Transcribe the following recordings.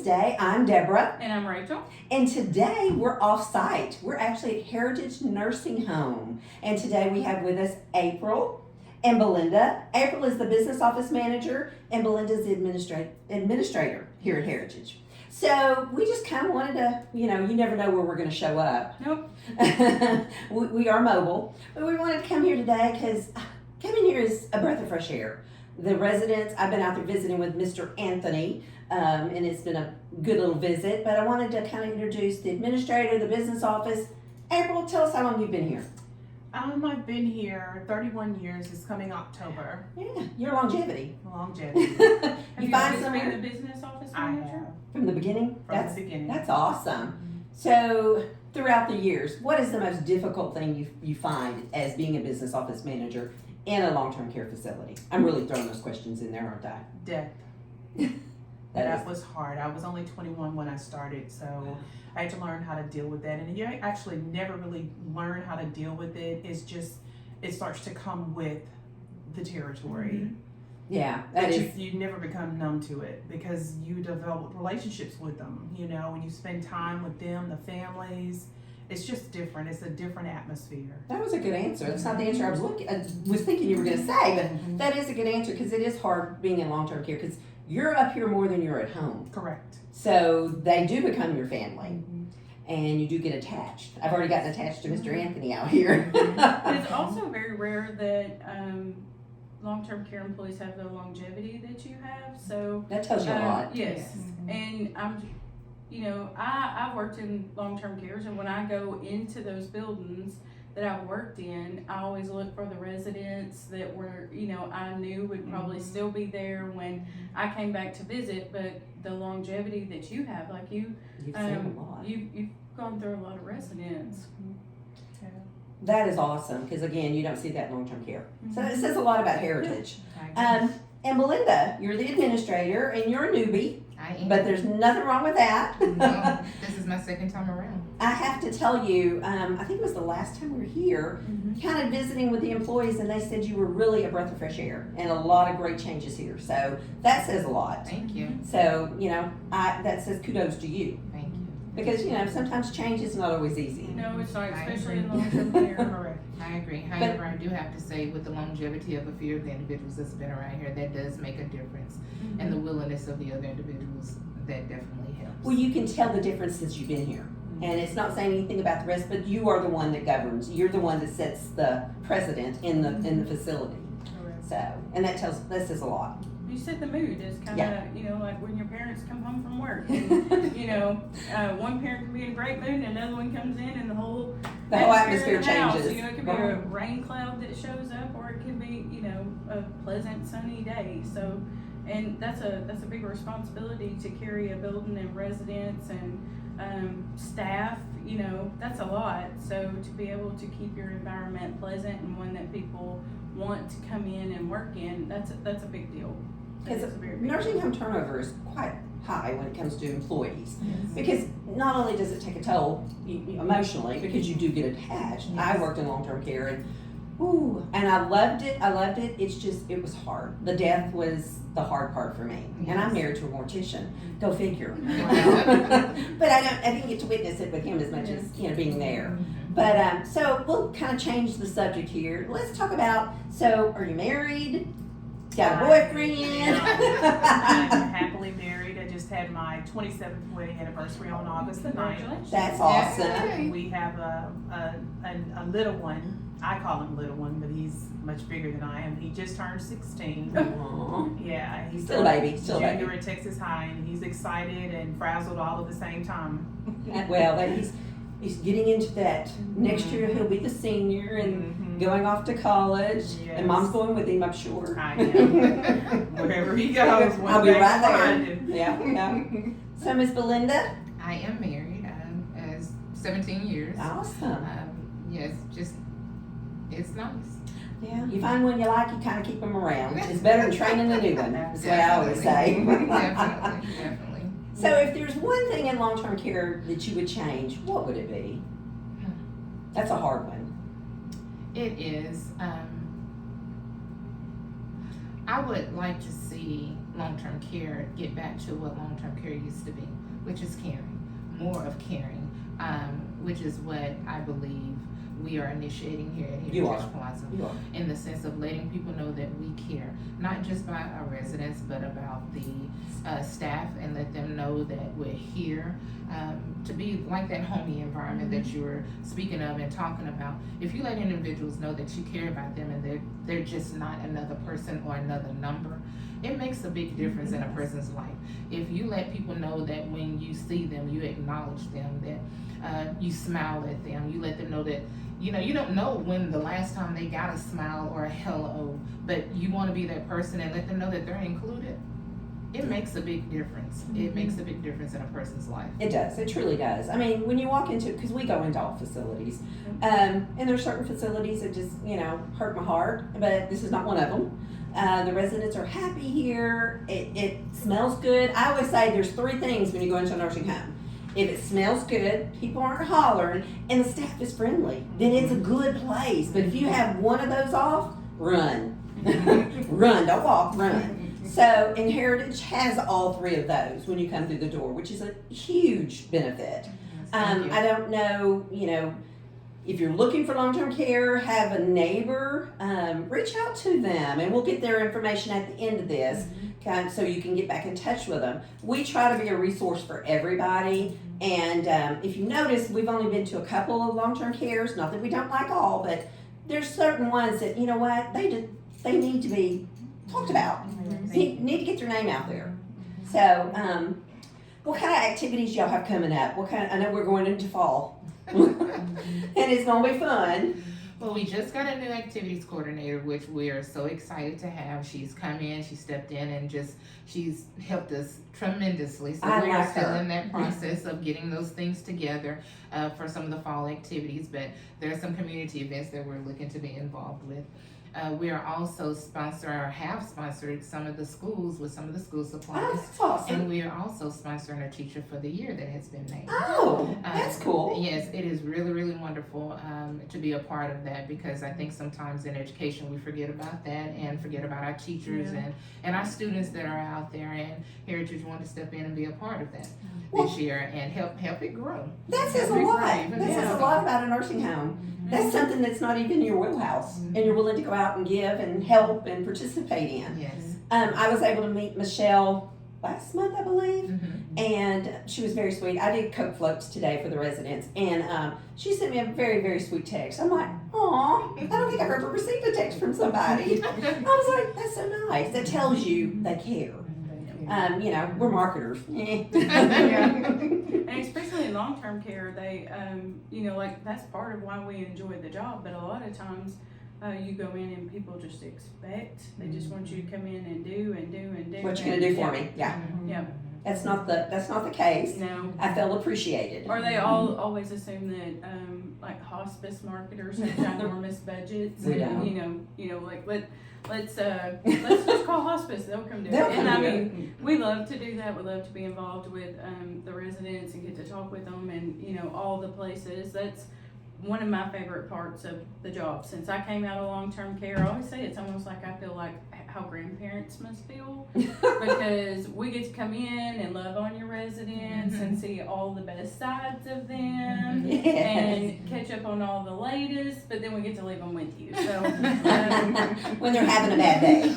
today. I'm Deborah. And I'm Rachel. And today we're off site. We're actually at Heritage Nursing Home. And today we have with us April and Belinda. April is the business office manager and Belinda's the administrator here at Heritage. So we just kind of wanted to, you never know where we're going to show up. Nope. we are mobile. But we wanted to come here today because coming here is a breath of fresh air. The residents, I've been out there visiting with Mr. Anthony, and it's been a good little visit, but I wanted to kind of introduce the administrator, the business office. April, tell us how long you've been here. I've been here 31 years. It's coming October. Yeah, your longevity. Longevity. Have You you find always somewhere been the business office I manager? have. from the beginning? From the beginning. That's awesome. So throughout the years, what is the most difficult thing you find as being a business office manager in a long-term care facility? I'm really throwing those questions in there, aren't I? Death. That was hard. I was only 21 when I started, so I had to learn how to deal with that. And you actually never really learn how to deal with it. It's just, it starts to come with the territory. Yeah, But you never become numb to it because you develop relationships with them, when you spend time with them, the families. It's just different. It's a different atmosphere. That was a good answer. That's not the answer I was thinking you were going to say, but that is a good answer because it is hard being in long-term care because you're up here more than you're at home. Correct. So they do become your family, and you do get attached. I've already gotten attached to Mr. Anthony out here. But it's also very rare that long-term care employees have the longevity that you have. So That tells you a lot. Yes, and I've worked in long-term cares, and when I go into those buildings that I've worked in, I always look for the residents that were, I knew would probably still be there when I came back to visit. But the longevity that you have, like You've seen a lot. you've gone through a lot of residents. That is awesome because, again, you don't see that in long-term care. So it says a lot about Heritage. And Belinda, you're the administrator, and you're a newbie. I am. But there's nothing wrong with that. No, this is my second time around. I have to tell you, I think it was the last time we were here, kind of visiting with the employees, and they said you were really a breath of fresh air and a lot of great changes here. So that says a lot. Thank you. So, that says kudos to you. Thank you. Because, sometimes change is not always easy. No, it's not, I especially agree. in long-term care. Correct. I agree. However, I do have to say with the longevity of a few of the individuals that's been around here, that does make a difference. And the willingness of the other individuals, that definitely helps. Well, you can tell the difference since you've been here. And it's not saying anything about the rest, but you are the one that governs. You're the one that sets the precedent in the facility. Correct. So, and that says a lot. You set the mood. It's kind of, like when your parents come home from work. And, one parent can be in a great mood and another one comes in and the whole atmosphere in the house, changes. it could be a rain cloud that shows up, or it could be, a pleasant sunny day. So, and that's a big responsibility to carry a building and residents and staff. That's a lot. So to be able to keep your environment pleasant and one that people want to come in and work in, that's a big deal. Because That's a very big nursing deal. home turnover is quite high when it comes to employees. Yes. Because not only does it take a toll emotionally, because you do get attached. Yes. I worked in long-term care and I loved it. It's just, it was hard. The death was the hard part for me. And I'm Yes. married to a mortician. Go figure. Wow. But I didn't get to witness it with him as much as, being there. But, so we'll kind of change the subject here. Let's talk about, so are you married? Got a boyfriend? I'm happily married. I just had my 27th wedding anniversary on August the 9th. Congratulations. That's awesome. Yay. We have a little one. I call him little one, but he's much bigger than I am. He just turned 16. Aw. Yeah, he's Still a baby, junior at Texas High, and he's excited and frazzled all at the same time. Well, he's getting into that. Next year he'll be the senior and going off to college. Yes. And Mom's going with him, I'm sure. I am. Wherever he goes, one I'll be day right we'll there. find him. Yeah. So Miss Belinda? I am married as 17 years. Awesome. Yes, it's nice. Yeah, you find one you like, you kind of keep them around. It's better than training a new one. That's what I always say. Definitely. So if there's one thing in long-term care that you would change, what would it be? That's a hard one. It is. I I would like to see long-term care get back to what long-term care used to be, which is caring, more of caring, which is what I believe we are initiating here at You Heritage are. Plaza. You are. In the sense of letting people know that we care, not just about our residents, but about the staff, and let them know that we're here to be like that homey environment that you were speaking of and talking about. If you let individuals know that you care about them and they're just not another person or another number, it makes a big difference in a person's life. If you let people know that when you see them, you acknowledge them, that you smile at them, you let them know that you don't know when the last time they got a smile or a hello, but you want to be that person and let them know that they're included. It makes a big difference. It makes a big difference in a person's life. It does. It truly does. I mean, when you walk into, because we go into all facilities, and there's certain facilities that just, hurt my heart, but this is not one of them. The residents are happy here. It smells good. I always say there's 3 things when you go into a nursing home. If it smells good, people aren't hollering, and the staff is friendly, then it's a good place. But if you have one of those off, run. Run, don't walk, run. So, and Heritage has all 3 of those when you come through the door, which is a huge benefit. I don't know, if you're looking for long-term care, have a neighbor, reach out to them, and we'll get their information at the end of this, so you can get back in touch with them. We try to be a resource for everybody, and if you notice, we've only been to a couple of long-term cares, not that we don't like all, but there's certain ones that, they need to be talked about. Need to get their name out there. So, what kind of activities y'all have coming up? I know we're going into fall. And it's gonna be fun. Well, we just got a new activities coordinator, which we are so excited to have. She's come in, she stepped in, and she's helped us tremendously. So we are still in that process of getting those things together for some of the fall activities, but there are some community events that we're looking to be involved with. We are also have sponsored some of the schools with some of the school supplies. Oh, that's awesome. And we are also sponsoring a teacher for the year that has been named. Oh, that's cool. Yes, it is really, really wonderful to be a part of that, because I think sometimes in education we forget about that and forget about our teachers and our students that are out there, and Heritage wanted to step in and be a part of that this year and help it grow. That says a lot. That says a lot about a nursing home. That's something that's not even in your wheelhouse, and you're willing to go out and give and help and participate in. Yes. I was able to meet Michelle last month, I believe, and she was very sweet. I did Coke floats today for the residents, and she sent me a very, very sweet text. I'm like, aw, I don't think I've ever received a text from somebody. I was like, that's so nice. That tells you they care. We're marketers. And especially in long-term care, they, that's part of why we enjoy the job. But a lot of times, you go in and people just expect. They just want you to come in and do and do and do. What you gonna do for me? Yeah. Yeah. That's not the case. No. I felt appreciated. Or they always assume that like hospice marketers have ginormous budgets. We And, let's just call hospice. They'll come do it. And I mean, we love to do that. We love to be involved with the residents and get to talk with them and all the places. That's one of my favorite parts of the job. Since I came out of long-term care, I always say it's almost like I feel like how grandparents must feel, because we get to come in and love on your residents and see all the best sides of them and catch up on all the latest, but then we get to leave them with you. So when they're having a bad day.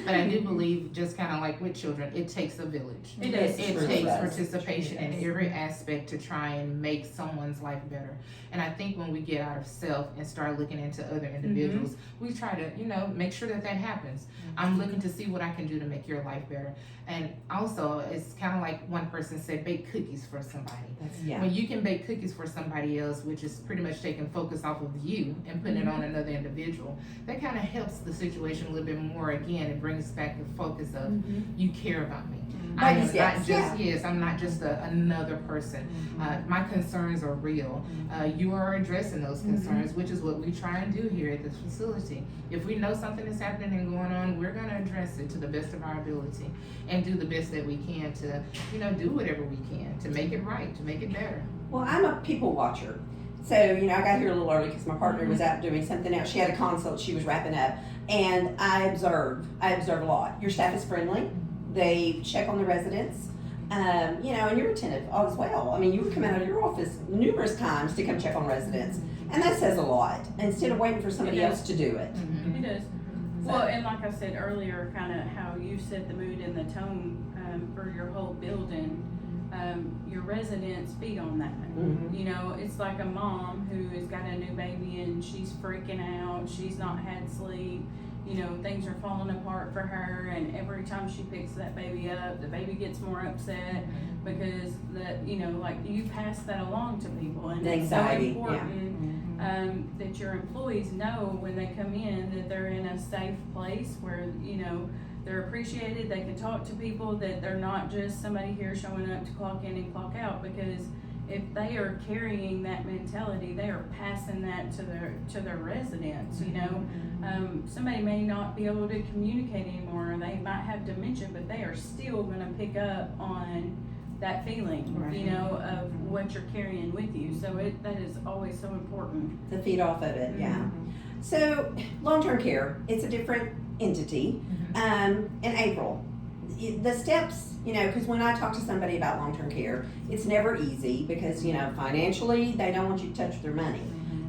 But I do believe, just kind of like with children, it takes a village. It does. It takes participation in every aspect to try and make someone's life better. And I think when we get out of self and start looking into other individuals, we try to, make sure that happens. I'm looking to see what I can do to make your life better. And also, it's kind of like one person said, bake cookies for somebody. When you can bake cookies for somebody else, which is pretty much taking focus off of you and putting it on another individual, that kind of helps the situation a little bit more again. It brings back the focus of you care about me. I'm not just another person. My concerns are real. You are addressing those concerns, which is what we try and do here at this facility. If we know something is happening and going on, we're going to address it to the best of our ability and do the best that we can to, do whatever we can to make it right, to make it better. Well, I'm a people watcher. So, I got here a little early because my partner was out doing something else. She had a consult she was wrapping up. And I observe a lot. Your staff is friendly. They check on the residents. You know, and you're attentive as well. I mean, you would come out of your office numerous times to come check on residents. And that says a lot, instead of waiting for somebody else to do it. It does. Well, and like I said earlier, kind of how you set the mood and the tone for your whole building, your residents feed on that. Mhm. You know, it's like a mom who has got a new baby and she's freaking out, she's not had sleep, you know, things are falling apart for her, and every time she picks that baby up, the baby gets more upset because you know, like you pass that along to people, and The it's so anxiety, important that your employees know when they come in that they're in a safe place where, you know, they're appreciated, they can talk to people, that they're not just somebody here showing up to clock in and clock out, because if they are carrying that mentality, they are passing that to their residents, you know. Somebody may not be able to communicate anymore, or they might have dementia, but they are still gonna pick up on that feeling, Right. you know, of what you're carrying with you. So that is always so important. To feed off of it, yeah. So, long-term care, it's a different entity. In April, the steps, you know, because when I talk to somebody about long-term care, it's never easy because, you know, financially, they don't want you to touch their money.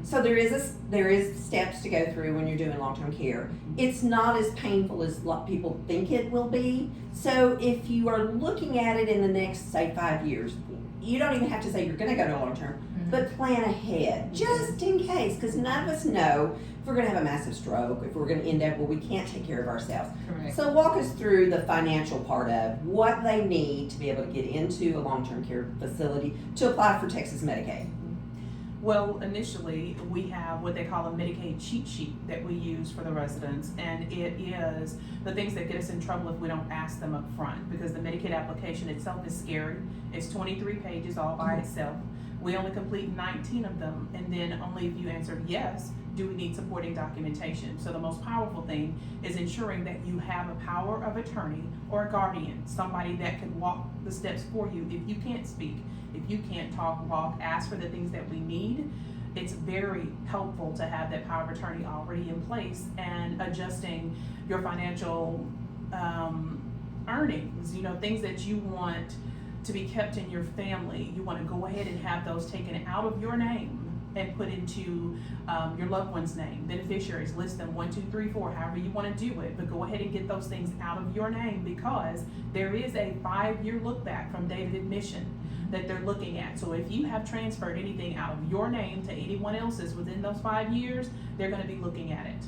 So there is steps to go through when you're doing long-term care. It's not as painful as a lot of people think it will be. So if you are looking at it in the next, say, 5 years, you don't even have to say you're gonna go to long-term, but plan ahead, just in case, because none of us know if we're gonna have a massive stroke, if we're gonna end up where we can't take care of ourselves. Correct. So walk us through the financial part of what they need to be able to get into a long-term care facility to apply for Texas Medicaid. Well, initially, we have what they call a Medicaid cheat sheet that we use for the residents, and it is the things that get us in trouble if we don't ask them up front, because the Medicaid application itself is scary. It's 23 pages all by itself. We only complete 19 of them, and then only if you answered yes do we need supporting documentation. So the most powerful thing is ensuring that you have a power of attorney or a guardian, somebody that can walk the steps for you. If you can't speak, if you can't talk, walk, ask for the things that we need, it's very helpful to have that power of attorney already in place, and adjusting your financial earnings, you know, things that you want to be kept in your family. You want to go ahead and have those taken out of your name and put into your loved one's name. Beneficiaries, list them 1, 2, 3, 4, however you want to do it, but go ahead and get those things out of your name, because there is a 5-year look back from date of admission that they're looking at. So if you have transferred anything out of your name to anyone else's within those 5 years, they're going to be looking at it.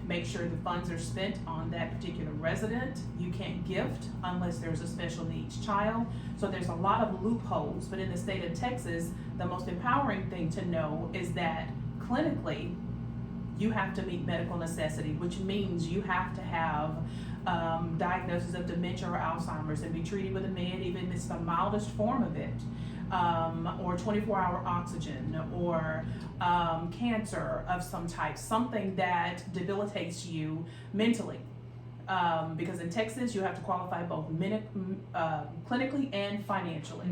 Make sure the funds are spent on that particular resident. You can't gift unless there's a special needs child. So there's a lot of loopholes, but in the state of Texas, the most empowering thing to know is that clinically, you have to meet medical necessity, which means you have to have diagnosis of dementia or Alzheimer's and be treated with a med, even if it's the mildest form of it, or 24-hour oxygen, or cancer of some type, something that debilitates you mentally. Because in Texas, you have to qualify both clinically and financially.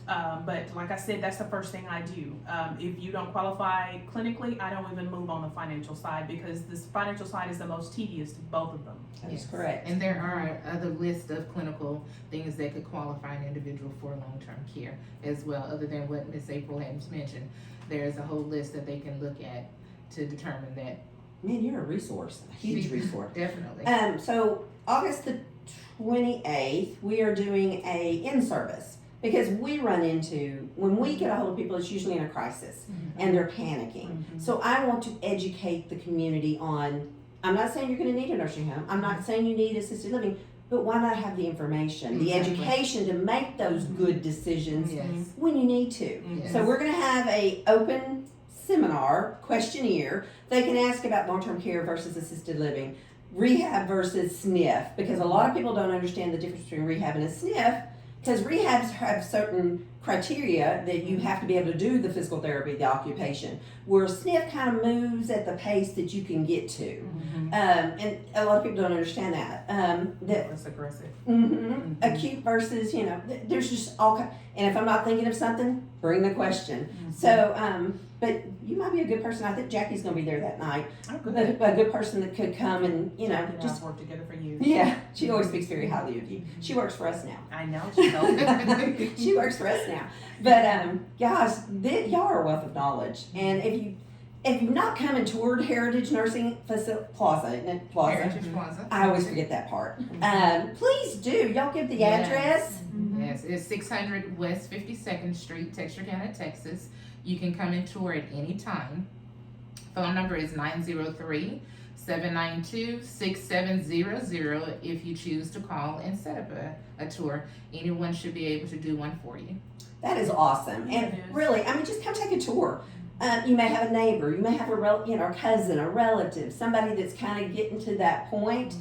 But like I said, that's the first thing I do. If you don't qualify clinically, I don't even move on the financial side, because this financial side is the most tedious of both of them. That's correct. And there are other lists of clinical things that could qualify an individual for long-term care as well, other than what Ms. April has mentioned. There's a whole list that they can look at to determine that. Man, you're a resource, a huge resource. Definitely. So August the 28th, we are doing a in-service, because we run into, when we get a hold of people, it's usually in a crisis and they're panicking. So I want to educate the community on, I'm not saying you're gonna need a nursing home, I'm not saying you need assisted living, but why not have the information, the education to make those good decisions Yes. when you need to. Yes. So we're gonna have a open seminar, questionnaire. They can ask about long-term care versus assisted living, rehab versus SNF, because a lot of people don't understand the difference between rehab and a SNF, because rehabs have certain criteria that you have to be able to do the physical therapy, the occupation. Where SNF kind of moves at the pace that you can get to. Mm-hmm. And a lot of people don't understand that. That It's aggressive. acute versus, there's just all kind. And if I'm not thinking of something, bring the question. Mm-hmm. So, but you might be a good person. I think Jackie's going to be there that night. Oh, good. A good person that could come and, Jackie and just, I've worked together for years. yeah, she always speaks very highly of you. She works for us now. I know. She told me. She works for us now. But, guys, y'all are a wealth of knowledge. And if you've not come and toured Heritage Nursing Plaza, isn't it? Plaza? Heritage Plaza. I always forget that part. Please do. Y'all give the Yes. address. Yes, it's 600 West 52nd Street, Texarkana, Texas. You can come and tour at any time. Phone number is 903-792-6700 if you choose to call and set up a tour. Anyone should be able to do one for you. That is awesome. And Yes. really, just come take a tour. You may have a neighbor, you may have a cousin, a relative, somebody that's kind of getting to that point.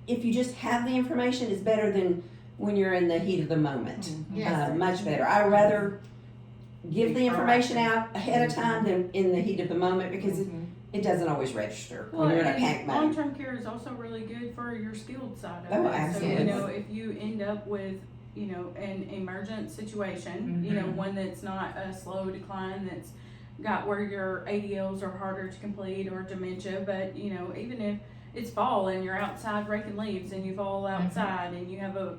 If you just have the information, it's better than when you're in the heat of the moment. Yes. Much better. I'd rather give the information out ahead of time than in the heat of the moment because it doesn't always register when you're in a panic mode. Long-term care is also really good for your skilled side of Oh, it. absolutely. So, if you end up with, an emergent situation, one that's not a slow decline, that's got where your ADLs are harder to complete or dementia, but, even if it's fall and you're outside raking leaves and you fall outside and you have a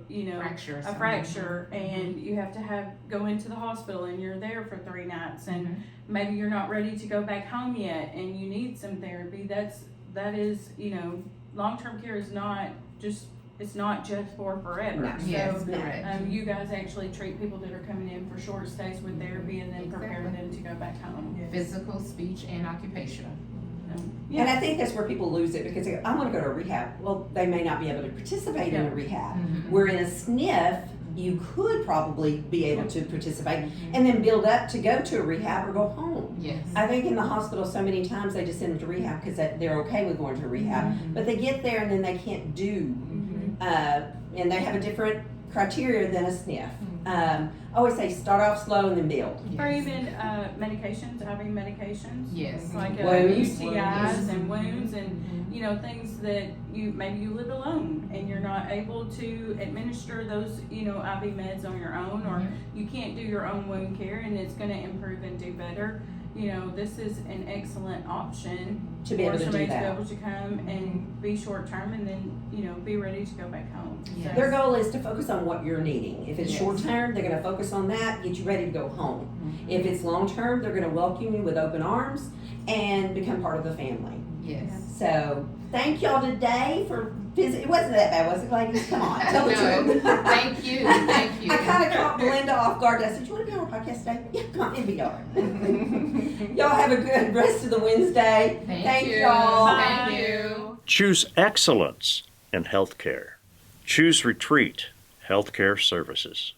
fracture and you have to go into the hospital and you're there for 3 nights and maybe you're not ready to go back home yet and you need some therapy. That is, long-term care is not just for forever. No. Yes, So, correct. you guys actually treat people that are coming in for short stays with therapy and then prepare them to go back home. Physical, speech, and occupational. And I think that's where people lose it because they go, I want to go to rehab. Well, they may not be able to participate in a rehab. Where in a SNF, you could probably be able to participate and then build up to go to a rehab or go home. Yes. I think in the hospital so many times they just send them to rehab because they're okay with going to rehab. But they get there and then they can't do, and they have a different criteria than a SNF. I always say start off slow and then build. Or even medications, IV medications. Yes. Like Wounds. UTIs and wounds and things that maybe you live alone and you're not able to administer those IV meds on your own, or you can't do your own wound care and it's going to improve and do better. This is an excellent option To be able for to do somebody that. to be able to come and be short term and then be ready to go back home. Yes. Their goal is to focus on what you're needing. If it's Yes. short term, they're going to focus on that, get you ready to go home. If it's long term, they're going to welcome you with open arms and become part of the family. Yes. So thank y'all today for visiting. It wasn't that bad, was it, ladies? Come on, tell the No. truth. Thank you. Thank you. I kind of caught Belinda off guard. I said, "You want to be on our podcast today?" Yeah, come on, it'd be all right. Y'all have a good rest of the Wednesday. Thank you. y'all. Thank you. Choose excellence in healthcare. Choose Retreat Healthcare Services.